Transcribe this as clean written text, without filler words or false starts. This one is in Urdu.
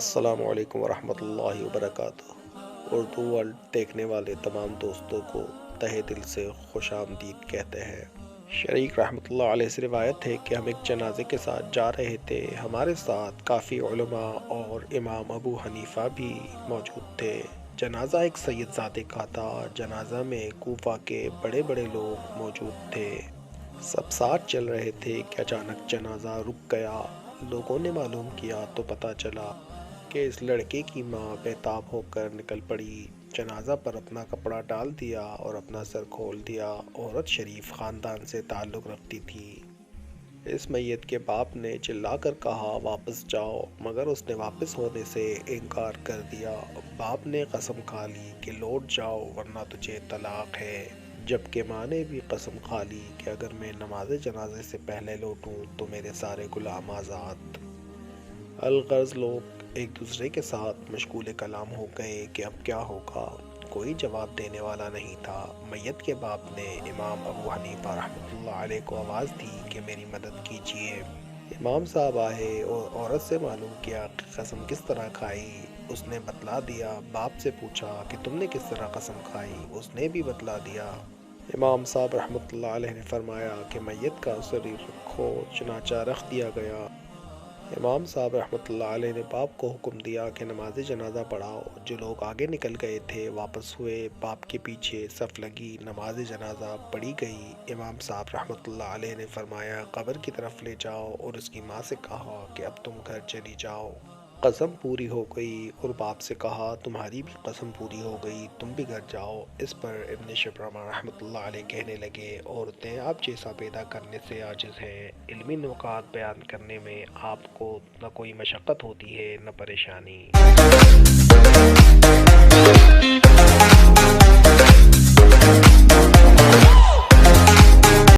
السلام علیکم ورحمۃ اللہ وبرکاتہ۔ اردو ورلڈ دیکھنے والے تمام دوستوں کو تہہ دل سے خوش آمدید کہتے ہیں۔ شریک رحمۃ اللہ علیہ سے روایت ہے کہ ہم ایک جنازے کے ساتھ جا رہے تھے۔ ہمارے ساتھ کافی علماء اور امام ابو حنیفہ بھی موجود تھے۔ جنازہ ایک سید زادے کا تھا۔ جنازہ میں کوفہ کے بڑے بڑے لوگ موجود تھے۔ سب ساتھ چل رہے تھے کہ اچانک جنازہ رک گیا۔ لوگوں نے معلوم کیا تو پتہ چلا کہ اس لڑکے کی ماں بے-تاب ہو کر نکل پڑی۔ جنازہ پر اپنا کپڑا ڈال دیا اور اپنا سر کھول دیا۔ عورت شریف خاندان سے تعلق رکھتی تھی۔ اس میت کے باپ نے چلا کر کہا واپس جاؤ، مگر اس نے واپس ہونے سے انکار کر دیا۔ باپ نے قسم کھا لی کہ لوٹ جاؤ ورنہ تجھے طلاق ہے، جبکہ ماں نے بھی قسم کھا لی کہ اگر میں نماز جنازے سے پہلے لوٹوں تو میرے سارے غلام آزاد۔ الغرض لوگ ایک دوسرے کے ساتھ مشغول کلام ہو گئے کہ اب کیا ہوگا۔ کوئی جواب دینے والا نہیں تھا۔ میت کے باپ نے امام ابو حنیفہ رحمۃ اللہ علیہ کو آواز دی کہ میری مدد کیجیے۔ امام صاحب آئے اور عورت سے معلوم کیا کہ قسم کس طرح کھائی۔ اس نے بتلا دیا۔ باپ سے پوچھا کہ تم نے کس طرح قسم کھائی؟ اس نے بھی بتلا دیا۔ امام صاحب رحمۃ اللہ علیہ نے فرمایا کہ میت کا شریر رکھو، چنانچہ رکھ دیا گیا۔ امام صاحب رحمۃ اللہ علیہ نے باپ کو حکم دیا کہ نماز جنازہ پڑھاؤ۔ جو لوگ آگے نکل گئے تھے واپس ہوئے۔ باپ کے پیچھے صف لگی، نماز جنازہ پڑھی گئی۔ امام صاحب رحمۃ اللہ علیہ نے فرمایا قبر کی طرف لے جاؤ اور اس کی ماں سے کہا کہ اب تم گھر چلی جاؤ۔ قسم پوری ہو گئی اور باپ سے کہا تمہاری بھی قسم پوری ہو گئی، تم بھی گھر جاؤ۔ اس پر ابن شبرمہ رحمۃ اللہ علیہ کہنے لگے عورتیں آپ جیسا پیدا کرنے سے عاجز ہیں۔ علمی نکات بیان کرنے میں آپ کو نہ کوئی مشقت ہوتی ہے نہ پریشانی۔